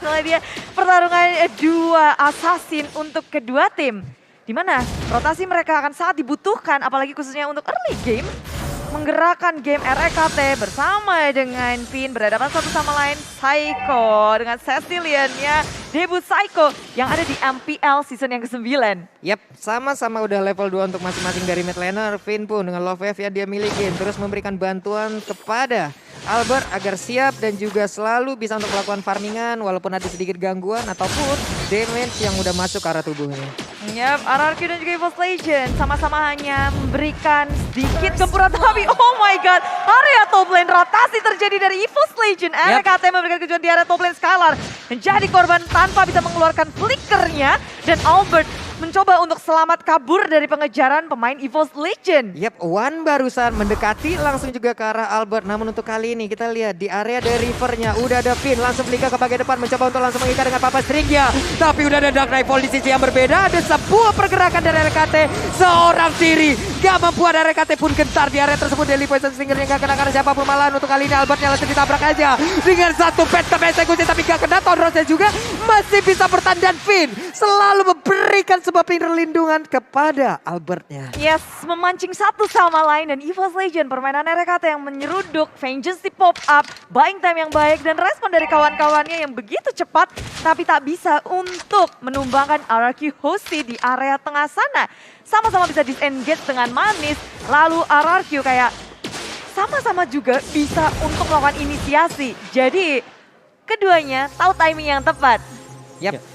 Itulah dia pertarungan dua assassin untuk kedua tim. Di mana rotasi mereka akan sangat dibutuhkan, apalagi khususnya untuk early game. Menggerakkan game REKT bersama dengan Finn berhadapan satu sama lain. Psycho dengan Cecilian-nya debut Psycho yang ada di MPL season yang ke-9. Yap, sama-sama udah level 2 untuk masing-masing dari mid laner. Finn pun dengan love wave yang dia miliki terus memberikan bantuan kepada Albert agar siap dan juga selalu bisa untuk melakukan farmingan walaupun ada sedikit gangguan ataupun damage yang udah masuk ke arah tubuhnya. Yap, RRQ dan juga EVOS Legend sama-sama hanya memberikan sedikit gempuran tapi oh my god, area top lane rotasi terjadi dari EVOS Legend. RKT memberikan kejutan di area top lane Skylar menjadi korban tanpa bisa mengeluarkan flickernya dan Albert mencoba untuk selamat kabur dari pengejaran pemain EVOS Legend. Yap, Wan barusan mendekati langsung juga ke arah Albert. Namun untuk kali ini kita lihat di area dari rivernya udah ada Finn langsung flicker ke bagian depan mencoba untuk langsung mengikat dengan Papa Stringnya. Tapi udah ada Dark Rifle di sisi yang berbeda. Ada sebuah pergerakan dari RKT seorang diri. Gak mampu ada RKT pun gentar di area tersebut. Daily Poison Stinger yang gak kena karena siapapun malahan. Untuk kali ini Albertnya langsung ditabrak aja dengan satu pet ke eksekusi tapi gak kena. Tonrosnya juga masih bisa bertahan dan Finn selalu memberikan sebuah perlindungan kepada Albertnya. Yes, memancing satu sama lain dan EVOS Legend permainan RKT yang menyeruduk, Vengeance di pop up, buying time yang baik dan respon dari kawan-kawannya yang begitu cepat tapi tak bisa untuk menumbangkan RRQ Hoshi di area tengah sana. Sama-sama bisa disengage dengan manis, lalu RRQ kayak sama-sama juga bisa untuk melakukan inisiasi. Jadi keduanya tahu timing yang tepat. Yap.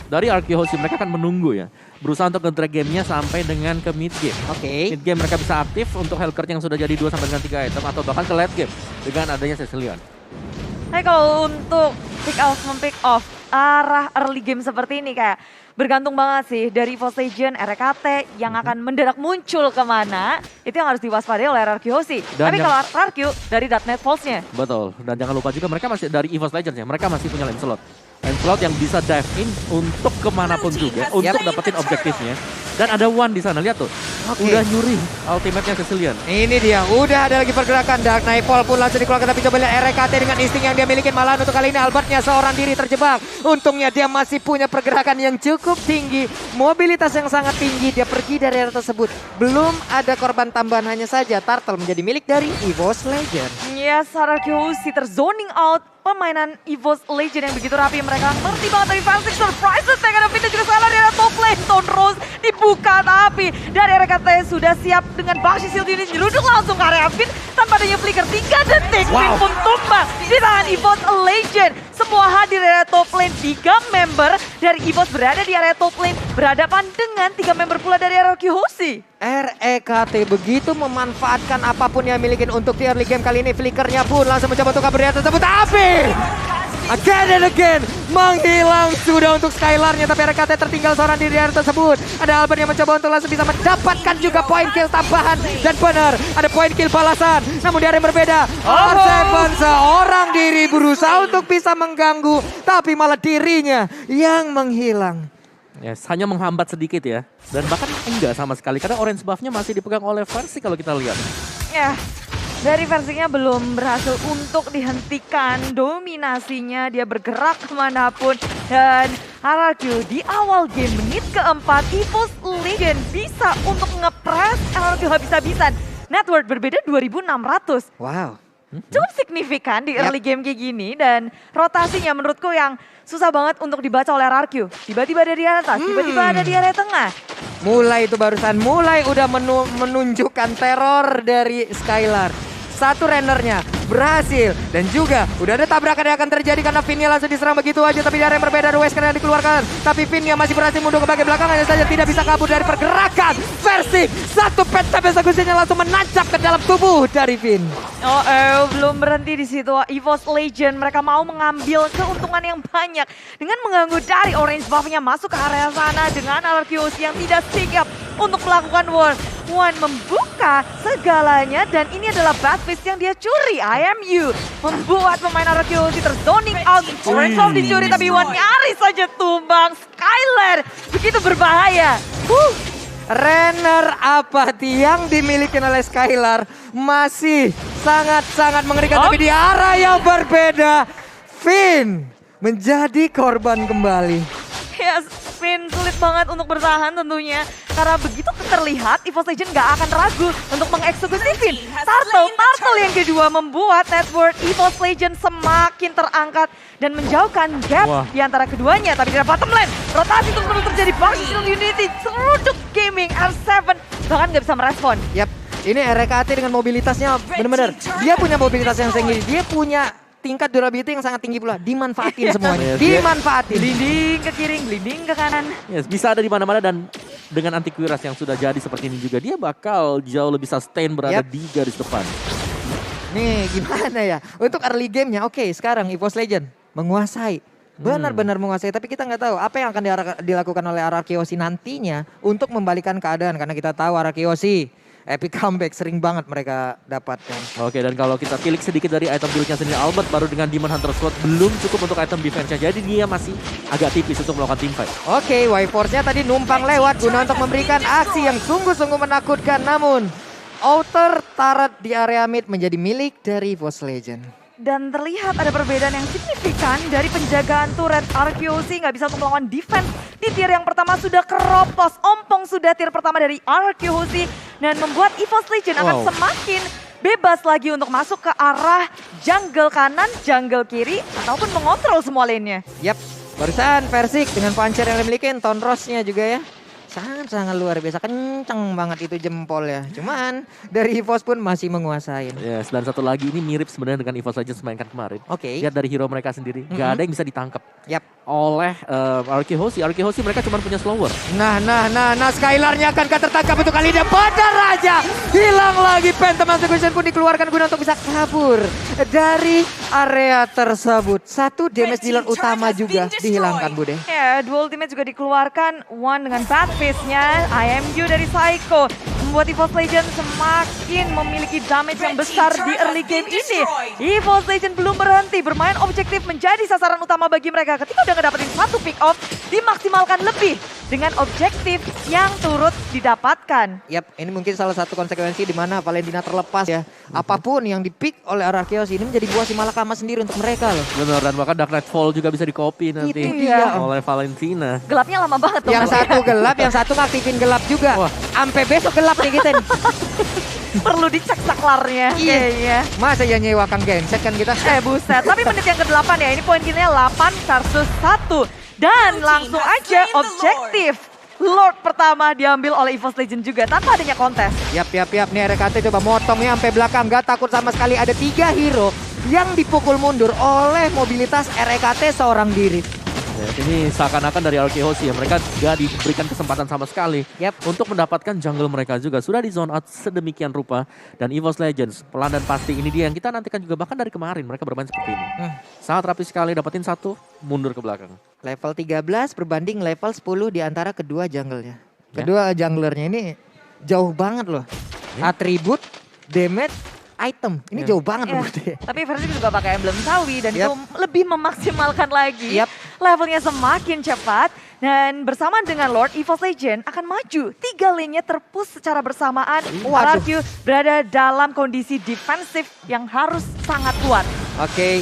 Dari RRQ Hoshi mereka akan menunggu ya. Berusaha untuk nge-drag gamenya sampai dengan ke mid game. Oke. Mid game mereka bisa aktif untuk Hellcurt yang sudah jadi 2 sampai dengan 3 item atau bahkan ke late game dengan adanya Cecilian. Nah kalau untuk pick off arah early game seperti ini kayak bergantung banget sih dari EVOS Legend, RKT yang akan mendadak muncul kemana. Itu yang harus diwaspadai oleh RRQ Hoshi. Dan Tapi kalau RRQ dari .NET Falls-nya. Betul. Dan jangan lupa juga mereka masih dari EVOS Legends ya. Mereka masih punya Lancelot. Lancelot yang bisa dive in untuk kemanapun juga. Untuk dapetin objektifnya. Dan ada Wan di sana. Lihat tuh. Udah nyuri ultimate-nya Cecilian. Ini dia, udah ada lagi pergerakan. Dark Nightfall pun langsung dikeluarkan tapi coba lihat RKT dengan insting yang dia miliki. Malahan untuk kali ini Albertnya seorang diri terjebak. Untungnya dia masih punya pergerakan yang cukup tinggi. Mobilitas yang sangat tinggi. Dia pergi dari area tersebut. Belum ada korban tambahan, hanya saja Turtle menjadi milik dari EVOS Legend. Yes, RRQ Hoshi terzoning out permainan EVOS Legend yang begitu rapi. Mereka ngerti banget dari Fantastic Surprise attack. Ada Finn dan juga Skylar di area top lane. Tone Rose dibuka tapi dari RKT sudah siap dengan Bakshi Shield ini nyeruduk langsung ke area Finn tanpa adanya flicker 3 detik. Finn pun tumbang di tangan EVOS Legend. Semua hadir di area top lane. 3 member dari EVOS berada di area top lane berhadapan dengan 3 member pula dari RRQ Hoshi. REKT begitu memanfaatkan apapun yang milikin untuk di early game kali ini. Flickernya pun langsung mencoba untuk kabur dari tersebut. Tapi again and again menghilang sudah untuk Skylarnya. Tapi RKT tertinggal seorang diri di area tersebut. Ada Albert yang mencoba untuk langsung bisa mendapatkan juga poin kill tambahan. Dan benar ada poin kill balasan. Namun di area yang berbeda R7 seorang diri berusaha untuk bisa mengganggu. Tapi malah dirinya yang menghilang. Yes, hanya menghambat sedikit ya. Dan bahkan enggak sama sekali. Karena orange buff-nya masih dipegang oleh Versi kalau kita lihat. Ya, dari versinya belum berhasil untuk dihentikan dominasinya. Dia bergerak kemanapun. Dan RRQ di awal game menit keempat, EVOS Legend bisa untuk nge-press RRQ habis-habisan. Net worth berbeda 2.600. Wow. Cukup signifikan di early game kayak gini. Dan rotasinya menurutku yang susah banget untuk dibaca oleh RRQ. Tiba-tiba ada di atas, tiba-tiba ada di area tengah. Mulai itu barusan, mulai udah menunjukkan teror dari Skylar. Satu rendernya berhasil dan juga udah ada tabrakan yang akan terjadi karena Finnya langsung diserang begitu aja. Tapi di area yang berbeda ada Wesker yang dikeluarkan. Tapi Finnya masih berhasil mundur ke bagian belakang, hanya saja tidak bisa kabur dari pergerakan Versi. Satu pet tapi eksekusinya langsung menancap ke dalam tubuh dari Finn. Belum berhenti di situ. EVOS Legend mereka mau mengambil keuntungan yang banyak dengan mengganggu dari orange buff-nya masuk ke area sana dengan RRQ Hoshi yang tidak sigap untuk melakukan war. Wan membuka segalanya dan ini adalah bad fist yang dia curi. IMU membuat pemain RRQ Hoshi terzoning out. Orange buff dicuri tapi Wan nyaris saja tumbang. Skylar begitu berbahaya. Renner apati yang dimiliki oleh Skylar masih sangat-sangat mengerikan. Tapi di arah yang berbeda, Finn menjadi korban kembali. Ya, Spin sulit banget untuk bertahan tentunya. Karena begitu terlihat, EVOS Legend gak akan ragu untuk mengeksekusi Finn. Turtle yang kedua membuat net worth EVOS Legend semakin terangkat dan menjauhkan gap di antara keduanya. Tapi di bottom lane, rotasi terus terjadi. Barcelona Unity, Seruduk Gaming, R7 bahkan gak bisa merespon. Yap, ini RKT dengan mobilitasnya bener-bener. Dia punya mobilitas yang tinggi, dia punya tingkat durability yang sangat tinggi pula. Dimanfaatin semuanya, dimanfaatin. Gliding ke kiri, gliding ke kanan. Yes, bisa ada di mana-mana dan dengan anti kuras yang sudah jadi seperti ini juga dia bakal jauh lebih sustain berada di garis depan. Nih gimana ya untuk early gamenya? Oke, sekarang EVOS Legend menguasai, benar-benar menguasai. Tapi kita nggak tahu apa yang akan dilakukan oleh RRQoC nantinya untuk membalikan keadaan, karena kita tahu RRQoC epic comeback sering banget mereka dapatkan. Oke, dan kalau kita tilik sedikit dari item build-nya sendiri, Albert baru dengan Demon Hunter Sword belum cukup untuk item defense-nya. Jadi dia masih agak tipis untuk melakukan teamfight. Oke, Y-Force-nya tadi numpang lewat guna untuk memberikan aksi yang sungguh-sungguh menakutkan. Namun, outer turret di area mid menjadi milik dari EVOS Legend. Dan terlihat ada perbedaan yang signifikan dari penjagaan turret. RRQoC nggak bisa untuk melawan defense. Di tier yang pertama sudah keropos. Ompong sudah tier pertama dari RRQoC. Dan membuat EVOS Legend akan semakin bebas lagi untuk masuk ke arah jungle kanan, jungle kiri, ataupun mengontrol semua lane-nya. Yap, barusan Versik dengan puncher yang dimiliki, Tonrosnya juga ya. Sangat-sangat luar biasa, kenceng banget itu jempol ya. Cuman dari EVOS pun masih menguasai. Yes, dan satu lagi ini mirip sebenarnya dengan EVOS Legends mainkan kemarin. Oke. Lihat dari hero mereka sendiri, gak ada yang bisa ditangkap. Yap. Oleh RRQoC. RRQoC mereka cuma punya slower. Nah, Skylar-nya akankah tertangkap untuk kali ini? Badar Raja hilang lagi. Phantom Execution pun dikeluarkan guna untuk bisa kabur dari area tersebut. Satu damage dealer utama juga dihilangkan, Bude. Ya, dual ultimate juga dikeluarkan. One dengan bad face-nya, IMU dari Psycho. Membuat EVOS Legend semakin memiliki damage yang besar di early game ini. EVOS Legend belum berhenti bermain objektif menjadi sasaran utama bagi mereka. Ketika udah ngedapetin satu pick off, dimaksimalkan lebih dengan objektif yang turut didapatkan. Yap, ini mungkin salah satu konsekuensi di mana Valentina terlepas ya. Apapun yang dipick oleh RRQoC ini menjadi buah si malakama sendiri untuk mereka loh. Benar, dan bahkan Dark Nightfall juga bisa di-copy nanti Itu dia. oleh Valentina. Gelapnya lama banget tuh. Yang satu gelap, yang satu ngaktifin gelap juga. Wah. Sampai besok gelap nih kita nih. Perlu dicek saklarnya. Iya. Masa ya nyewa Kang Genset kan kita. Buset. Tapi menit yang ke-8 ya. Ini poin killnya 8 versus 1. Dan langsung aja objektif Lord pertama diambil oleh EVOS Legend juga tanpa adanya kontes. Yap. Nih RKT coba motongnya sampai belakang. Gak takut sama sekali. Ada 3 hero yang dipukul mundur oleh mobilitas RKT seorang diri. Ya, ini seakan-akan dari RRQoC ya, mereka gak diberikan kesempatan sama sekali untuk mendapatkan jungle mereka juga. Sudah di zone out sedemikian rupa. Dan EVOS Legends pelan dan pasti ini dia yang kita nantikan juga. Bahkan dari kemarin mereka bermain seperti ini. Sangat rapi sekali, dapetin satu, mundur ke belakang. Level 13 berbanding level 10 di antara kedua jungle-nya. Kedua junglernya ini jauh banget loh. Atribut, damage, item. Ini jauh banget loh. Tapi versi juga pakai emblem sawi dan itu lebih memaksimalkan lagi. Levelnya semakin cepat dan bersamaan dengan Lord, EVOS Legend akan maju. 3 lane-nya terpush secara bersamaan. RRQ berada dalam kondisi defensif yang harus sangat kuat. Oke.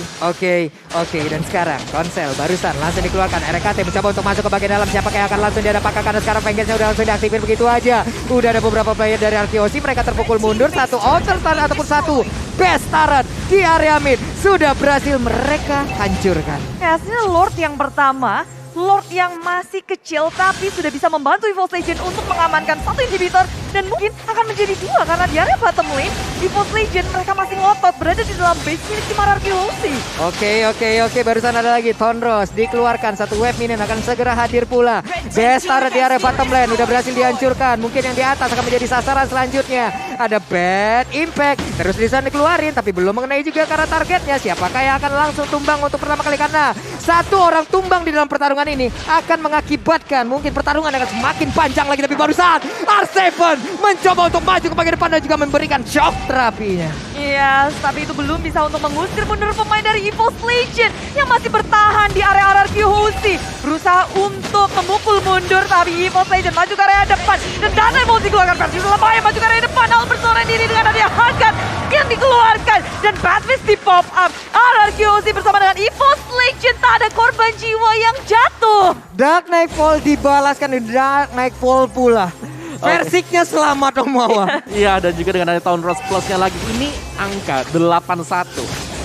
Dan sekarang Konsel barusan langsung dikeluarkan. RKT mencoba untuk masuk ke bagian dalam. Siapa yang akan langsung dihadapkan karena sekarang Vengeance-nya udah langsung diaktifin begitu aja. Udah ada beberapa player dari RRQoC. Mereka terpukul mundur. Satu outer turret ataupun satu best turret di area mid. Sudah berhasil mereka hancurkan. Ya, hasilnya Lord yang pertama. Lord yang masih kecil tapi sudah bisa membantu EVOS Legend untuk mengamankan satu inhibitor dan mungkin akan menjadi 2 karena di area bottom lane EVOS Legend mereka masih ngotot berada di dalam base milik tim RRQoC. Oke, barusan ada lagi Tonros dikeluarkan, satu wave minion akan segera hadir pula. Bestar di area bottom lane udah berhasil dihancurkan, mungkin yang di atas akan menjadi sasaran selanjutnya. Ada bad impact, terus Lisan dikeluarin tapi belum mengenai juga karena targetnya. Siapakah yang akan langsung tumbang untuk pertama kali karena satu orang tumbang di dalam pertarungan ini akan mengakibatkan mungkin pertarungan akan semakin panjang lagi. Tapi barusan R7 mencoba untuk maju ke bagian depan dan juga memberikan shock terapinya. Iya, tapi itu belum bisa untuk mengusir mundur pemain dari EVOS Legend yang masih bertahan di area RRQoC. Berusaha untuk memukul mundur tapi EVOS Legend maju ke area depan dan dana emosi keluarkan versi lebih maju ke area depan. Albert sore dini dengan adanya Hakan yang dikeluarkan. Dan Badfish di pop up. RRQOZ bersama dengan EVOS Legend tak ada korban jiwa yang jatuh. Dark Nightfall dibalaskan di Dark Nightfall pula. Versiknya selamat Om Wawa. Iya, dan juga dengan ada Town Rose Plus-nya lagi. Ini angka 81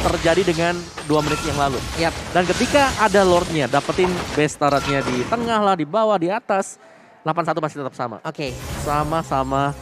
terjadi dengan 2 menit yang lalu. Yap. Dan ketika ada Lord-nya, dapetin base turret-nya di tengah lah, di bawah, di atas. 81 masih tetap sama. Oke. Sama-sama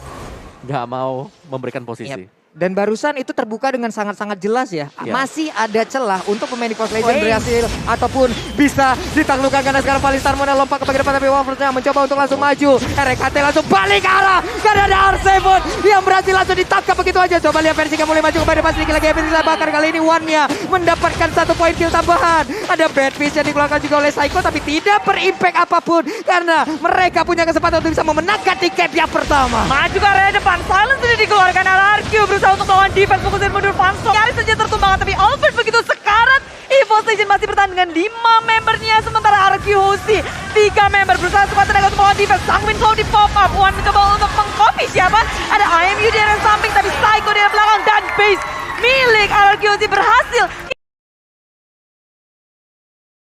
nggak mau memberikan posisi. Yap. Dan barusan itu terbuka dengan sangat-sangat jelas ya. Ya. Masih ada celah untuk pemain EVOS Legend Woi. berhasil ataupun bisa ditaklukkan karena sekarang Palistar Mona lompat ke bagian depan tapi Wolverine mencoba untuk langsung maju. RKT langsung balik arah karena ada R7 yang berhasil langsung ditangkap begitu aja. Coba lihat Versika mulai maju ke bagian depan sedikit lagi. Bisa bakar kali ini One-nya mendapatkan 1 poin kill tambahan. Ada Badfish yang dikeluarkan juga oleh Psycho tapi tidak berimpact apapun karena mereka punya kesempatan untuk bisa memenangkan tiket yang pertama. Maju ke area depan, Silence sudah dikeluarkan. RRQ berusaha untuk melawan defense, fokusin mundur Fansong. Nyaris saja tertumbangan, tapi Albert begitu sekarat. EVOS Legend masih bertahan dengan 5 membernya, sementara RRQ Hosti 3 member berusaha sekuat tenaga untuk melawan defense. Sangwin Cloud di pop up, One mencoba untuk mengcopy siapa? Ada IMU di area samping, tapi Psycho di area belakang dan base milik RRQ Hosti berhasil